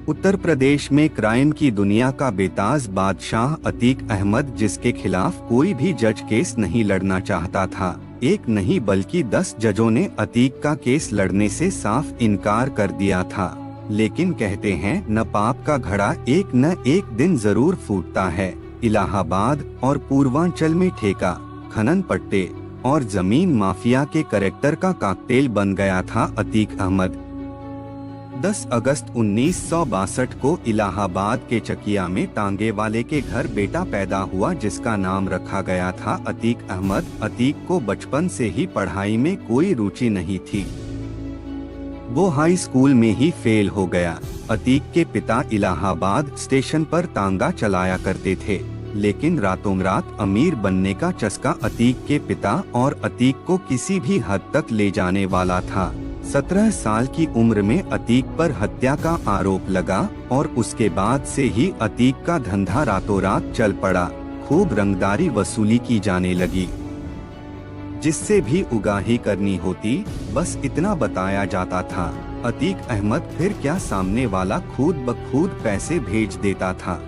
उत्तर प्रदेश में क्राइम की दुनिया का बेताज बादशाह अतीक अहमद, जिसके खिलाफ कोई भी जज केस नहीं लड़ना चाहता था। एक नहीं बल्कि 10 जजों ने अतीक का केस लड़ने से साफ इनकार कर दिया था। लेकिन कहते हैं न पाप का घड़ा एक न एक दिन जरूर फूटता है। इलाहाबाद और पूर्वांचल में ठेका, खनन पट्टे और जमीन माफिया के कैरेक्टर का कॉकटेल बन गया था अतीक अहमद। 10 अगस्त 1962 को इलाहाबाद के चकिया में टांगे वाले के घर बेटा पैदा हुआ, जिसका नाम रखा गया था अतीक अहमद। अतीक को बचपन से ही पढ़ाई में कोई रुचि नहीं थी। वो हाई स्कूल में ही फेल हो गया। अतीक के पिता इलाहाबाद स्टेशन पर तांगा चलाया करते थे, लेकिन रातों रात अमीर बनने का चस्का अतीक के पिता और अतीक को किसी भी हद तक ले जाने वाला था। 17 साल की उम्र में अतीक पर हत्या का आरोप लगा और उसके बाद से ही अतीक का धंधा रातों रात चल पड़ा। खूब रंगदारी वसूली की जाने लगी। जिससे भी उगाही करनी होती, बस इतना बताया जाता था। अतीक अहमद फिर क्या, सामने वाला खुद ब खुद पैसे भेज देता था।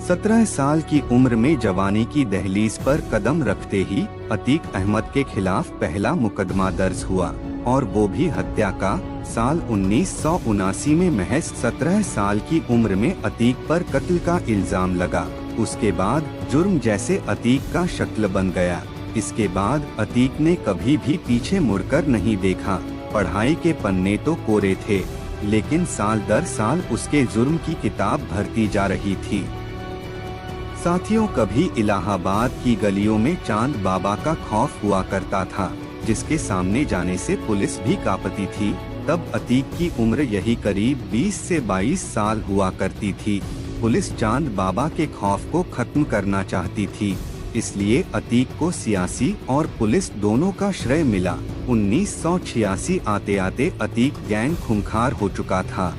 17 साल की उम्र में जवानी की दहलीज पर कदम रखते ही अतीक अहमद के खिलाफ पहला मुकदमा दर्ज हुआ, और वो भी हत्या का। साल 1979 में महज 17 साल की उम्र में अतीक पर कत्ल का इल्जाम लगा। उसके बाद जुर्म जैसे अतीक का शक्ल बन गया। इसके बाद अतीक ने कभी भी पीछे मुड़कर नहीं देखा। पढ़ाई के पन्ने तो कोरे थे, लेकिन साल दर साल उसके जुर्म की किताब भरती जा रही थी। साथियों, कभी इलाहाबाद की गलियों में चांद बाबा का खौफ हुआ करता था, जिसके सामने जाने से पुलिस भी कांपती थी। तब अतीक की उम्र यही करीब 20 से 22 साल हुआ करती थी। पुलिस चांद बाबा के खौफ को खत्म करना चाहती थी, इसलिए अतीक को सियासी और पुलिस दोनों का श्रेय मिला। 1986 आते आते अतीक गैंग खूंखार हो चुका था,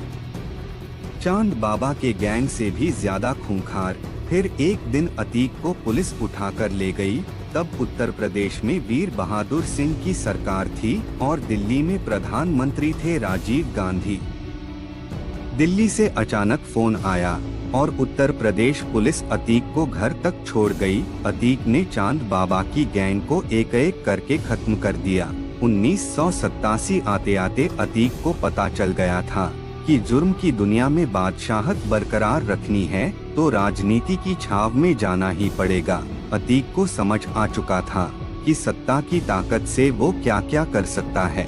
चांद बाबा के गैंग से भी ज्यादा खूंखार। फिर एक दिन अतीक को पुलिस उठाकर ले गई। तब उत्तर प्रदेश में वीर बहादुर सिंह की सरकार थी और दिल्ली में प्रधानमंत्री थे राजीव गांधी। दिल्ली से अचानक फोन आया और उत्तर प्रदेश पुलिस अतीक को घर तक छोड़ गई। अतीक ने चांद बाबा की गैंग को एक एक करके खत्म कर दिया। 1987 आते आते अतीक को पता चल गया था कि जुर्म की दुनिया में बादशाहत बरकरार रखनी है तो राजनीति की छाव में जाना ही पड़ेगा। अतीक को समझ आ चुका था कि सत्ता की ताकत से वो क्या क्या कर सकता है।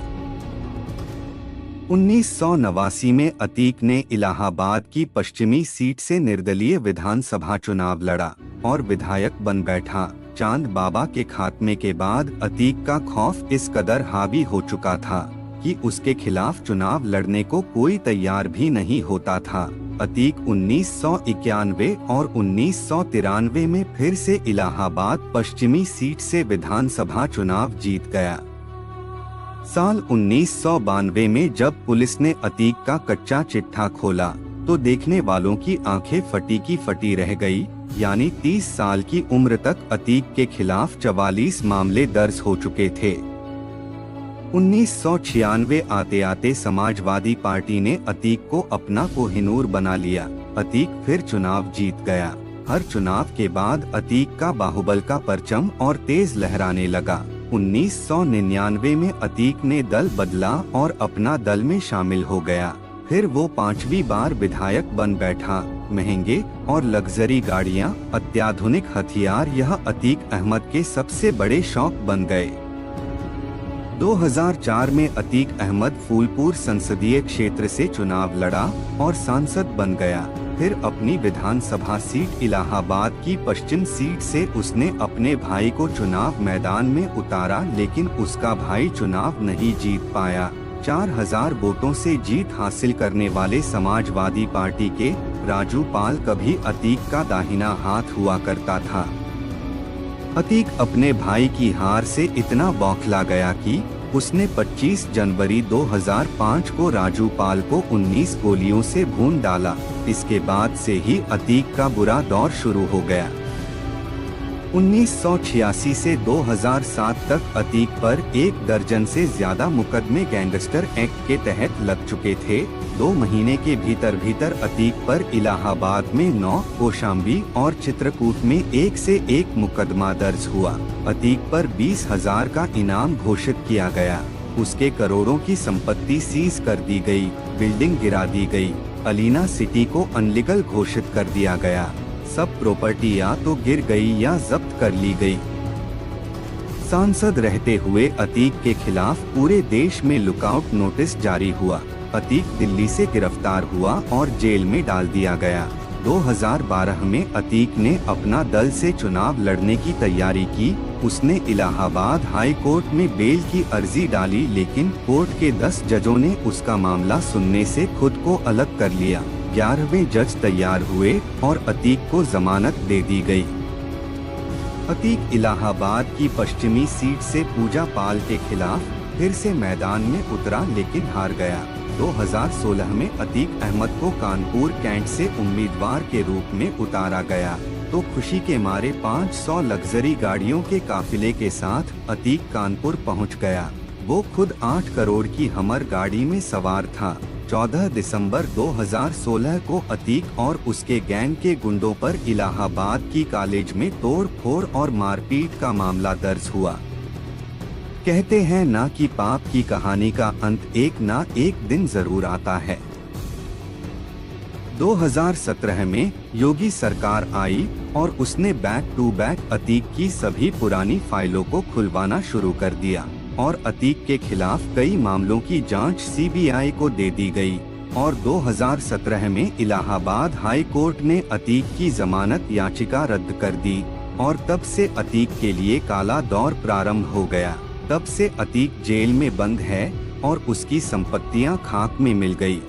1989 में अतीक ने इलाहाबाद की पश्चिमी सीट से निर्दलीय विधानसभा चुनाव लड़ा और विधायक बन बैठा। चांद बाबा के खात्मे के बाद अतीक का खौफ इस कदर हावी हो चुका था कि उसके खिलाफ चुनाव लड़ने को कोई तैयार भी नहीं होता था। अतीक 1991 और 1993 में फिर से इलाहाबाद पश्चिमी सीट से विधानसभा चुनाव जीत गया। साल 1992 में जब पुलिस ने अतीक का कच्चा चिट्ठा खोला तो देखने वालों की आंखें फटी की फटी रह गई। यानी 30 साल की उम्र तक अतीक के खिलाफ 44 मामले दर्ज हो चुके थे। 1996 आते आते समाजवादी पार्टी ने अतीक को अपना कोहिनूर बना लिया। अतीक फिर चुनाव जीत गया। हर चुनाव के बाद अतीक का बाहुबल का परचम और तेज लहराने लगा। 1999 में अतीक ने दल बदला और अपना दल में शामिल हो गया। फिर वो 5वीं बार विधायक बन बैठा। महंगे और लग्जरी गाड़ियां, अत्याधुनिक हथियार, यह अतीक अहमद के सबसे बड़े शौक बन गए। 2004 में अतीक अहमद फूलपुर संसदीय क्षेत्र से चुनाव लड़ा और सांसद बन गया। फिर अपनी विधानसभा सीट इलाहाबाद की पश्चिम सीट से उसने अपने भाई को चुनाव मैदान में उतारा, लेकिन उसका भाई चुनाव नहीं जीत पाया। 4000 वोटों से जीत हासिल करने वाले समाजवादी पार्टी के राजू पाल कभी अतीक का दाहिना हाथ हुआ करता था। अतीक अपने भाई की हार से इतना बौखला गया कि उसने 25 जनवरी 2005 को राजू पाल को 19 गोलियों से भून डाला। इसके बाद से ही अतीक का बुरा दौर शुरू हो गया। 1986 से 2007 तक अतीक पर 1 दर्जन से ज्यादा मुकदमे गैंगस्टर एक्ट के तहत लग चुके थे। 2 महीने के भीतर अतीक पर इलाहाबाद में 9, कौशाम्बी और चित्रकूट में 1 से 1 मुकदमा दर्ज हुआ। अतीक पर 20,000 का इनाम घोषित किया गया। उसके करोड़ों की संपत्ति सीज कर दी गई, बिल्डिंग गिरा दी गई। अलीना सिटी को अनलीगल घोषित कर दिया गया। सब प्रॉपर्टी या तो गिर गई या जब्त कर ली गई। सांसद रहते हुए अतीक के खिलाफ पूरे देश में लुकआउट नोटिस जारी हुआ। अतीक दिल्ली से गिरफ्तार हुआ और जेल में डाल दिया गया। 2012 में अतीक ने अपना दल से चुनाव लड़ने की तैयारी की। उसने इलाहाबाद हाई कोर्ट में बेल की अर्जी डाली, लेकिन कोर्ट के 10 जजों ने उसका मामला सुनने से खुद को अलग कर लिया। 11वें जज तैयार हुए और अतीक को जमानत दे दी गई। अतीक इलाहाबाद की पश्चिमी सीट से पूजा पाल के खिलाफ फिर से मैदान में उतरा, लेकिन हार गया। 2016 में अतीक अहमद को कानपुर कैंट से उम्मीदवार के रूप में उतारा गया तो खुशी के मारे 500 लग्जरी गाड़ियों के काफिले के साथ अतीक कानपुर पहुंच गया। वो खुद 8 करोड़ की हमर गाड़ी में सवार था। 14 दिसंबर 2016 को अतीक और उसके गैंग के गुंडों पर इलाहाबाद की कॉलेज में तोड़-फोड़ और मारपीट का मामला दर्ज हुआ। कहते हैं ना कि पाप की कहानी का अंत एक ना एक दिन जरूर आता है। 2017 में योगी सरकार आई और उसने बैक टू बैक अतीक की सभी पुरानी फाइलों को खुलवाना शुरू कर दिया और अतीक के खिलाफ कई मामलों की जांच सीबीआई को दे दी गई। और 2017 में इलाहाबाद हाई कोर्ट ने अतीक की जमानत याचिका रद्द कर दी और तब से अतीक के लिए काला दौर प्रारंभ हो गया। तब से अतीक जेल में बंद है और उसकी संपत्तियां खाक में मिल गई।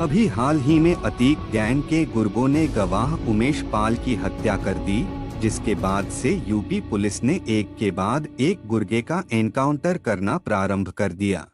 अभी हाल ही में अतीक गैंग के गुर्गों ने गवाह उमेश पाल की हत्या कर दी, जिसके बाद से यूपी पुलिस ने एक के बाद एक गुर्गे का एनकाउंटर करना प्रारंभ कर दिया।